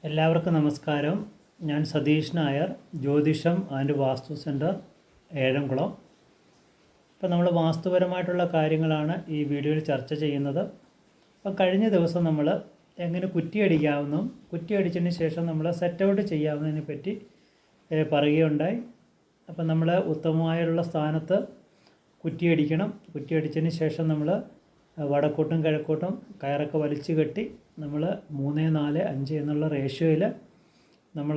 എല്ലാവർക്കും നമസ്കാരം. ഞാൻ സതീഷ് നായർ, ജ്യോതിഷം ആൻഡ് വാസ്തു സെൻറ്റർ, ഏഴംകുളം. ഇപ്പോൾ നമ്മൾ വാസ്തുപരമായിട്ടുള്ള കാര്യങ്ങളാണ് ഈ വീഡിയോയിൽ ചർച്ച ചെയ്യുന്നത്. അപ്പോൾ കഴിഞ്ഞ ദിവസം നമ്മൾ എങ്ങനെ കുറ്റിയടിക്കാവുന്നതും കുറ്റിയടിച്ചതിന് ശേഷം നമ്മൾ സെറ്റ് ഔട്ട് ചെയ്യാവുന്നതിനെ പറ്റി പറയുകയുണ്ടായി. അപ്പോൾ നമ്മൾ ഉത്തമമായുള്ള സ്ഥാനത്ത് കുറ്റിയടിക്കണം. കുറ്റിയടിച്ചതിന് ശേഷം നമ്മൾ വടക്കോട്ടും കിഴക്കോട്ടും കയറൊക്കെ വലിച്ചു കെട്ടി നമ്മൾ 3, 4, 5 എന്നുള്ള റേഷ്യോയിൽ നമ്മൾ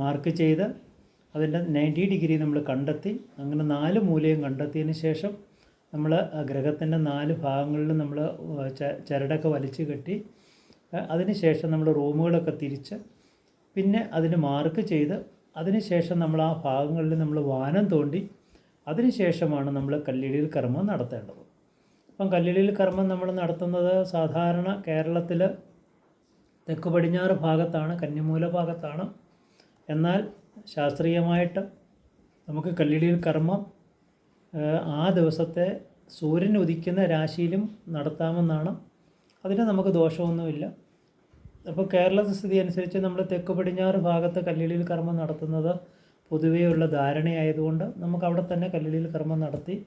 മാർക്ക് ചെയ്ത് അതിൻ്റെ 90 ഡിഗ്രി നമ്മൾ കണ്ടെത്തി. അങ്ങനെ 4 മൂലയും കണ്ടെത്തിയതിന് ശേഷം നമ്മൾ ഗ്രഹത്തിൻ്റെ 4 ഭാഗങ്ങളിലും നമ്മൾ ചരടൊക്കെ വലിച്ചു കെട്ടി അതിന് ശേഷം നമ്മൾ റൂമുകളൊക്കെ തിരിച്ച് പിന്നെ അതിന് മാർക്ക് ചെയ്ത് അതിന് ശേഷം നമ്മൾ ആ ഭാഗങ്ങളിൽ നമ്മൾ വാനം തോണ്ടി അതിന് ശേഷമാണ് നമ്മൾ കല്ലിടീൽ കർമ്മം നടത്തേണ്ടത്. അപ്പം കല്ലിടീൽ കർമ്മം നമ്മൾ നടത്തുന്നത് സാധാരണ കേരളത്തിൽ തെക്ക് പടിഞ്ഞാറ് ഭാഗത്താണ്, കന്നിമൂല ഭാഗത്താണ്. എന്നാൽ ശാസ്ത്രീയമായിട്ട് നമുക്ക് കല്ലിടീൽ കർമ്മം ആ ദിവസത്തെ സൂര്യൻ ഉദിക്കുന്ന രാശിയിലും നടത്താമെന്നാണ്. അതിന് നമുക്ക് ദോഷമൊന്നുമില്ല. അപ്പോൾ കേരള സ്ഥിതി അനുസരിച്ച് നമ്മൾ തെക്ക് പടിഞ്ഞാറ് ഭാഗത്ത് കല്ലിടീൽ കർമ്മം നടത്തുന്നത് പൊതുവെയുള്ള ധാരണയായതുകൊണ്ട് നമുക്ക് അവിടെ തന്നെ കല്ലിടീൽ കർമ്മം നടത്തി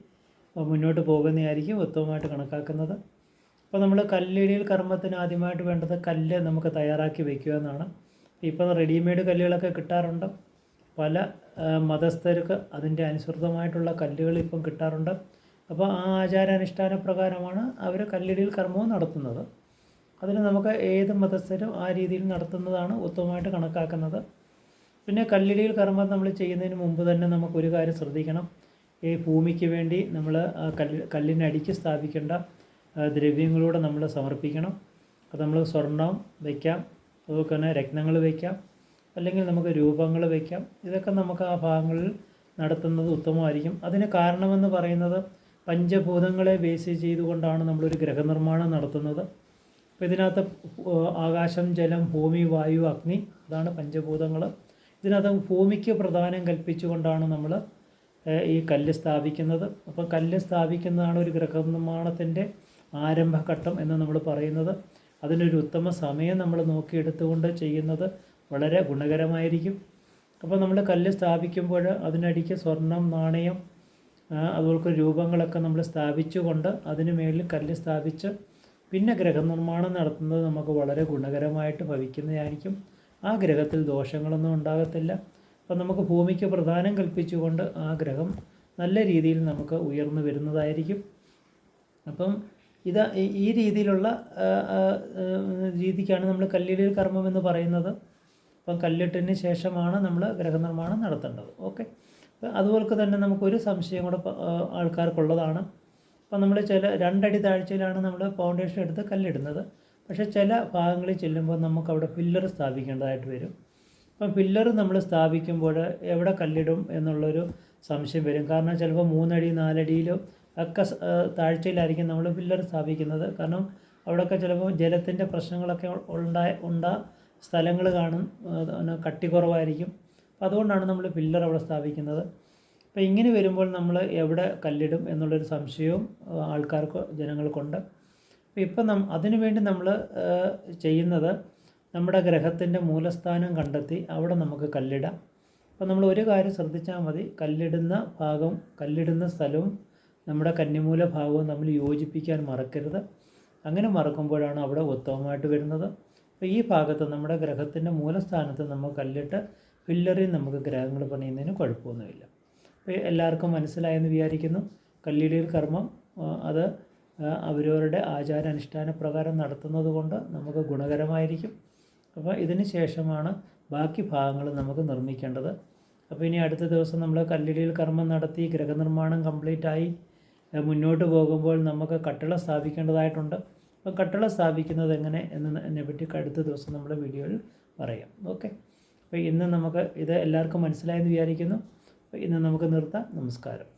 മുന്നോട്ട് പോകുന്നതായിരിക്കും ഉത്തമമായിട്ട് കണക്കാക്കുന്നത്. അപ്പോൾ നമ്മൾ കല്ലിടീൽ കർമ്മത്തിന് ആദ്യമായിട്ട് വേണ്ടത് കല്ല് നമുക്ക് തയ്യാറാക്കി വയ്ക്കുക എന്നാണ്. ഇപ്പോൾ റെഡിമെയ്ഡ് കല്ലുകളൊക്കെ കിട്ടാറുണ്ട്. പല മതസ്ഥർക്ക് അതിൻ്റെ അനുസൃതമായിട്ടുള്ള കല്ലുകൾ ഇപ്പം കിട്ടാറുണ്ട്. അപ്പോൾ ആ ആചാരാനുഷ്ഠാന പ്രകാരമാണ് അവർ കല്ലിടീൽ കർമ്മവും നടത്തുന്നത്. അതിന് നമുക്ക് ഏത് മതസ്ഥരും ആ രീതിയിൽ നടത്തുന്നതാണ് ഉത്തമമായിട്ട് കണക്കാക്കുന്നത്. പിന്നെ കല്ലിടീൽ കർമ്മം നമ്മൾ ചെയ്യുന്നതിന് മുമ്പ് തന്നെ നമുക്കൊരു കാര്യം ശ്രദ്ധിക്കണം. ഈ ഭൂമിക്ക് വേണ്ടി നമ്മൾ കല്ലിനടിക്ക് സ്ഥാപിക്കേണ്ട ദ്രവ്യങ്ങളൂടെ നമ്മൾ സമർപ്പിക്കണം. അത് നമ്മൾ സ്വർണം വയ്ക്കാം, അതുപോലെ തന്നെ രത്നങ്ങൾ വയ്ക്കാം, അല്ലെങ്കിൽ നമുക്ക് രൂപങ്ങൾ വയ്ക്കാം. ഇതൊക്കെ നമുക്ക് ആ ഭാഗങ്ങളിൽ നടത്തുന്നത് ഉത്തമമായിരിക്കും. അതിന് കാരണമെന്ന് പറയുന്നത് പഞ്ചഭൂതങ്ങളെ ബേസ് ചെയ്തുകൊണ്ടാണ് നമ്മളൊരു ഗ്രഹനിർമ്മാണം നടത്തുന്നത്. അപ്പോൾ ഇതിനകത്ത് ആകാശം, ജലം, ഭൂമി, വായു, അഗ്നി, അതാണ് പഞ്ചഭൂതങ്ങൾ. ഇതിനകത്ത് ഭൂമിക്ക് പ്രധാനം കൽപ്പിച്ചുകൊണ്ടാണ് നമ്മൾ ഈ കല്ല് സ്ഥാപിക്കുന്നത്. അപ്പോൾ കല്ല് സ്ഥാപിക്കുന്നതാണ് ഒരു ഗൃഹനിർമ്മാണത്തിൻ്റെ ആരംഭഘട്ടം എന്ന് നമ്മൾ പറയുന്നത്. അതിനൊരു ഉത്തമ സമയം നമ്മൾ നോക്കിയെടുത്തുകൊണ്ട് ചെയ്യുന്നത് വളരെ ഗുണകരമായിരിക്കും. അപ്പോൾ നമ്മൾ കല്ല് സ്ഥാപിക്കുമ്പോൾ അതിനടിക്ക് സ്വർണം, നാണയം, അതുപോലെ രൂപങ്ങളൊക്കെ നമ്മൾ സ്ഥാപിച്ചുകൊണ്ട് അതിന് മേളിൽ കല്ല് സ്ഥാപിച്ച് പിന്നെ ഗൃഹനിർമ്മാണം നടത്തുന്നത് നമുക്ക് വളരെ ഗുണകരമായിട്ട് ഭവിക്കുന്നതായിരിക്കും. ആ ഗ്രഹത്തിൽ ദോഷങ്ങളൊന്നും ഉണ്ടാകത്തില്ല. അപ്പം നമുക്ക് ഭൂമിക്ക് പ്രധാനം കൽപ്പിച്ചുകൊണ്ട് ആ ഗ്രഹം നല്ല രീതിയിൽ നമുക്ക് ഉയർന്നു വരുന്നതായിരിക്കും. അപ്പം ഈ രീതിയിലുള്ള രീതിക്കാണ് നമ്മൾ കല്ലിടീൽ കർമ്മം എന്ന് പറയുന്നത്. അപ്പം കല്ലിട്ടതിന് ശേഷമാണ് നമ്മൾ ഗ്രഹനിർമ്മാണം നടത്തേണ്ടത്. ഓക്കെ. അതുപോലെ തന്നെ നമുക്കൊരു സംശയം കൂടെ ആൾക്കാർക്കുള്ളതാണ്. അപ്പം നമ്മൾ 2 അടി താഴ്ചയിലാണ് നമ്മൾ ഫൗണ്ടേഷൻ എടുത്ത് കല്ലിടുന്നത്. പക്ഷേ ചില ഭാഗങ്ങളിൽ ചെല്ലുമ്പോൾ നമുക്കവിടെ പില്ലർ സ്ഥാപിക്കേണ്ടതായിട്ട് വരും. അപ്പം പില്ലർ നമ്മൾ സ്ഥാപിക്കുമ്പോൾ എവിടെ കല്ലിടും എന്നുള്ളൊരു സംശയം വരും. കാരണം ചിലപ്പോൾ 3 അടി 4 അടിയിലോ ഒക്കെ താഴ്ചയിലായിരിക്കും നമ്മൾ പില്ലർ സ്ഥാപിക്കുന്നത്. കാരണം അവിടെയൊക്കെ ചിലപ്പോൾ ജലത്തിൻ്റെ പ്രശ്നങ്ങളൊക്കെ സ്ഥലങ്ങൾ കാണും, കട്ടി കുറവായിരിക്കും. അപ്പോൾ അതുകൊണ്ടാണ് നമ്മൾ പില്ലർ അവിടെ സ്ഥാപിക്കുന്നത്. അപ്പോൾ ഇങ്ങനെ വരുമ്പോൾ നമ്മൾ എവിടെ കല്ലിടും എന്നുള്ളൊരു സംശയവും ജനങ്ങൾക്കുണ്ട്. അപ്പോൾ ഇപ്പം അതിനുവേണ്ടി നമ്മൾ ചെയ്യുന്നത് നമ്മുടെ ഗ്രഹത്തിൻ്റെ മൂലസ്ഥാനം കണ്ടെത്തി അവിടെ നമുക്ക് കല്ലിടാം. അപ്പോൾ നമ്മൾ ഒരു കാര്യം ശ്രദ്ധിച്ചാൽ മതി. കല്ലിടുന്ന സ്ഥലവും നമ്മുടെ കന്നിമൂല ഭാഗവും തമ്മിൽ യോജിപ്പിക്കാൻ മറക്കരുത്. അങ്ങനെ മറക്കുമ്പോഴാണ് അവിടെ ഉത്തമമായിട്ട് വരുന്നത്. അപ്പോൾ ഈ ഭാഗത്ത് നമ്മുടെ ഗ്രഹത്തിൻ്റെ മൂലസ്ഥാനത്ത് നമ്മൾ കല്ലിട്ട് പില്ലറിൽ നമുക്ക് ഗ്രഹങ്ങൾ പണിയുന്നതിന് കുഴപ്പമൊന്നുമില്ല. അപ്പോൾ എല്ലാവർക്കും മനസ്സിലായെന്ന് വിചാരിക്കുന്നു. കല്ലിടീൽ കർമ്മം അത് അവരവരുടെ ആചാരാനുഷ്ഠാന പ്രകാരം നടത്തുന്നത് കൊണ്ട് നമുക്ക് ഗുണകരമായിരിക്കും. അപ്പോൾ ഇതിന് ശേഷമാണ് ബാക്കി ഭാഗങ്ങൾ നമുക്ക് നിർമ്മിക്കേണ്ടത്. അപ്പോൾ ഇനി അടുത്ത ദിവസം നമ്മൾ കല്ലിടീൽ കർമ്മം നടത്തി ഗ്രഹനിർമ്മാണം കംപ്ലീറ്റായി മുന്നോട്ട് പോകുമ്പോൾ നമുക്ക് കട്ടിള സ്ഥാപിക്കേണ്ടതായിട്ടുണ്ട്. അപ്പോൾ കട്ടിള സ്ഥാപിക്കുന്നത് എങ്ങനെ എന്നതിനെ പറ്റി അടുത്ത ദിവസം നമ്മൾ വീഡിയോയിൽ പറയാം. ഓക്കെ. അപ്പോൾ ഇന്ന് നമുക്ക് ഇത് എല്ലാവർക്കും മനസ്സിലായെന്ന് വിചാരിക്കുന്നു. അപ്പോൾ ഇന്ന് നമുക്ക് നിർത്താം. നമസ്കാരം.